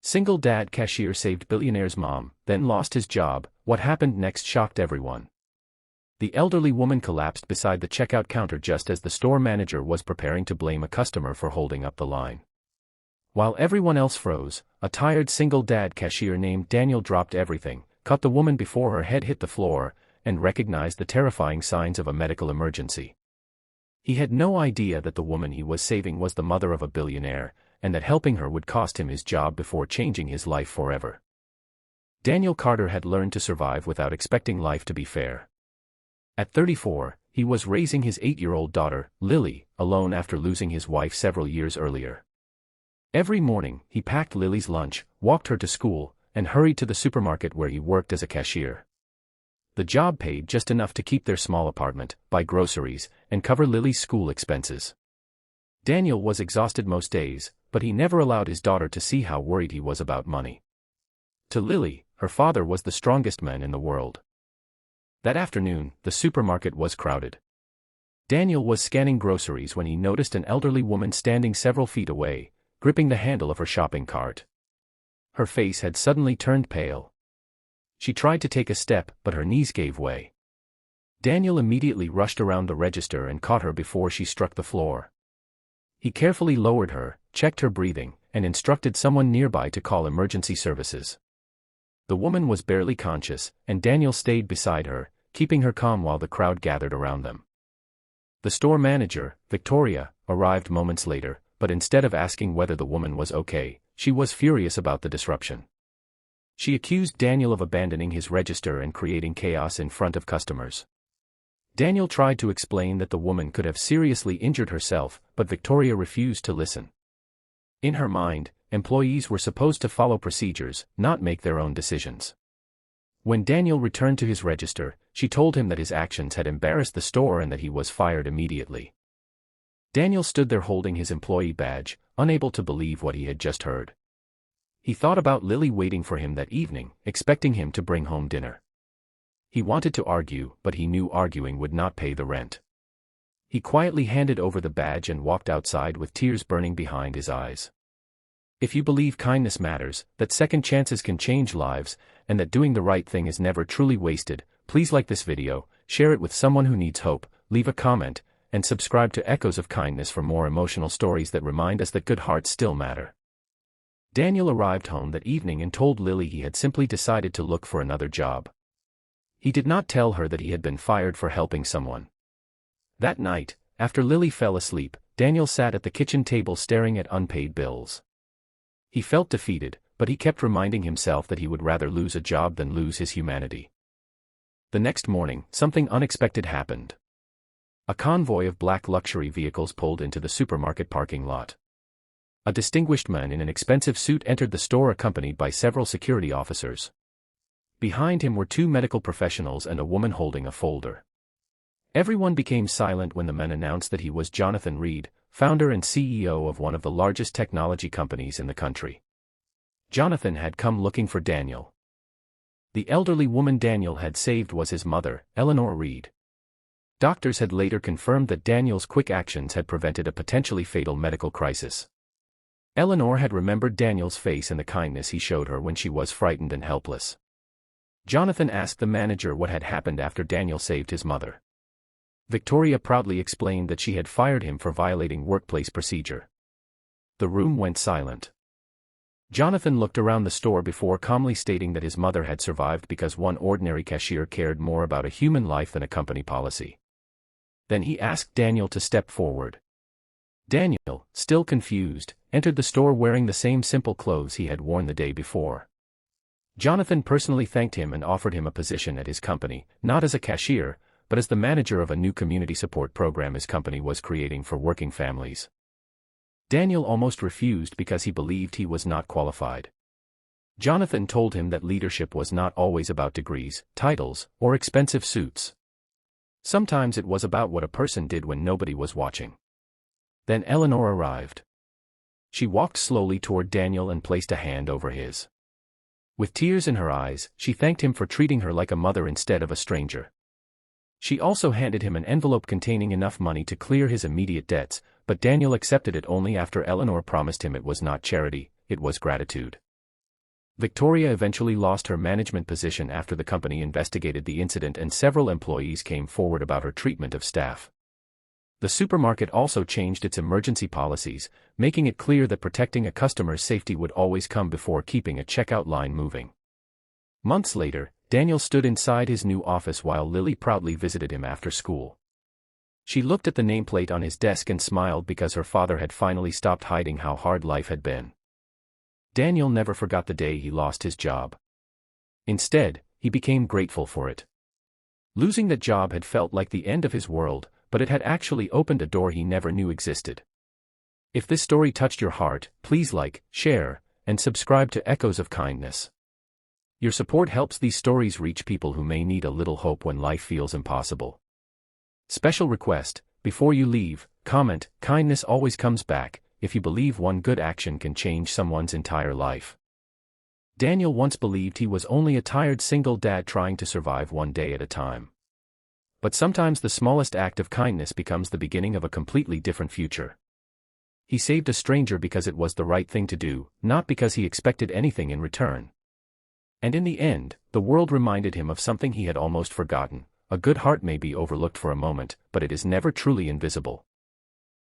Single dad cashier saved billionaire's mom, then lost his job. What happened next shocked everyone. The elderly woman collapsed beside the checkout counter just as the store manager was preparing to blame a customer for holding up the line. While everyone else froze, a tired single dad cashier named Daniel dropped everything, caught the woman before her head hit the floor, and recognized the terrifying signs of a medical emergency. He had no idea that the woman he was saving was the mother of a billionaire, and that helping her would cost him his job before changing his life forever. Daniel Carter had learned to survive without expecting life to be fair. At 34, he was raising his 8-year-old daughter, Lily, alone after losing his wife several years earlier. Every morning, he packed Lily's lunch, walked her to school, and hurried to the supermarket where he worked as a cashier. The job paid just enough to keep their small apartment, buy groceries, and cover Lily's school expenses. Daniel was exhausted most days, but he never allowed his daughter to see how worried he was about money. To Lily, her father was the strongest man in the world. That afternoon, the supermarket was crowded. Daniel was scanning groceries when he noticed an elderly woman standing several feet away, gripping the handle of her shopping cart. Her face had suddenly turned pale. She tried to take a step, but her knees gave way. Daniel immediately rushed around the register and caught her before she struck the floor. He carefully lowered her, checked her breathing, and instructed someone nearby to call emergency services. The woman was barely conscious, and Daniel stayed beside her, keeping her calm while the crowd gathered around them. The store manager, Victoria, arrived moments later, but instead of asking whether the woman was okay, she was furious about the disruption. She accused Daniel of abandoning his register and creating chaos in front of customers. Daniel tried to explain that the woman could have seriously injured herself, but Victoria refused to listen. In her mind, employees were supposed to follow procedures, not make their own decisions. When Daniel returned to his register, she told him that his actions had embarrassed the store and that he was fired immediately. Daniel stood there holding his employee badge, unable to believe what he had just heard. He thought about Lily waiting for him that evening, expecting him to bring home dinner. He wanted to argue, but he knew arguing would not pay the rent. He quietly handed over the badge and walked outside with tears burning behind his eyes. If you believe kindness matters, that second chances can change lives, and that doing the right thing is never truly wasted, please like this video, share it with someone who needs hope, leave a comment, and subscribe to Echoes of Kindness for more emotional stories that remind us that good hearts still matter. Daniel arrived home that evening and told Lily he had simply decided to look for another job. He did not tell her that he had been fired for helping someone. That night, after Lily fell asleep, Daniel sat at the kitchen table staring at unpaid bills. He felt defeated, but he kept reminding himself that he would rather lose a job than lose his humanity. The next morning, something unexpected happened. A convoy of black luxury vehicles pulled into the supermarket parking lot. A distinguished man in an expensive suit entered the store accompanied by several security officers. Behind him were 2 medical professionals and a woman holding a folder. Everyone became silent when the man announced that he was Jonathan Reed, founder and CEO of one of the largest technology companies in the country. Jonathan had come looking for Daniel. The elderly woman Daniel had saved was his mother, Eleanor Reed. Doctors had later confirmed that Daniel's quick actions had prevented a potentially fatal medical crisis. Eleanor had remembered Daniel's face and the kindness he showed her when she was frightened and helpless. Jonathan asked the manager what had happened after Daniel saved his mother. Victoria proudly explained that she had fired him for violating workplace procedure. The room went silent. Jonathan looked around the store before calmly stating that his mother had survived because one ordinary cashier cared more about a human life than a company policy. Then he asked Daniel to step forward. Daniel, still confused, entered the store wearing the same simple clothes he had worn the day before. Jonathan personally thanked him and offered him a position at his company, not as a cashier, but as the manager of a new community support program his company was creating for working families. Daniel almost refused because he believed he was not qualified. Jonathan told him that leadership was not always about degrees, titles, or expensive suits. Sometimes it was about what a person did when nobody was watching. Then Eleanor arrived. She walked slowly toward Daniel and placed a hand over his. With tears in her eyes, she thanked him for treating her like a mother instead of a stranger. She also handed him an envelope containing enough money to clear his immediate debts, but Daniel accepted it only after Eleanor promised him it was not charity, it was gratitude. Victoria eventually lost her management position after the company investigated the incident and several employees came forward about her treatment of staff. The supermarket also changed its emergency policies, making it clear that protecting a customer's safety would always come before keeping a checkout line moving. Months later, Daniel stood inside his new office while Lily proudly visited him after school. She looked at the nameplate on his desk and smiled because her father had finally stopped hiding how hard life had been. Daniel never forgot the day he lost his job. Instead, he became grateful for it. Losing that job had felt like the end of his world, but it had actually opened a door he never knew existed. If this story touched your heart, please like, share, and subscribe to Echoes of Kindness. Your support helps these stories reach people who may need a little hope when life feels impossible. Special request: before you leave, comment, kindness always comes back, if you believe one good action can change someone's entire life. Daniel once believed he was only a tired single dad trying to survive one day at a time. But sometimes the smallest act of kindness becomes the beginning of a completely different future. He saved a stranger because it was the right thing to do, not because he expected anything in return. And in the end, the world reminded him of something he had almost forgotten: a good heart may be overlooked for a moment, but it is never truly invisible.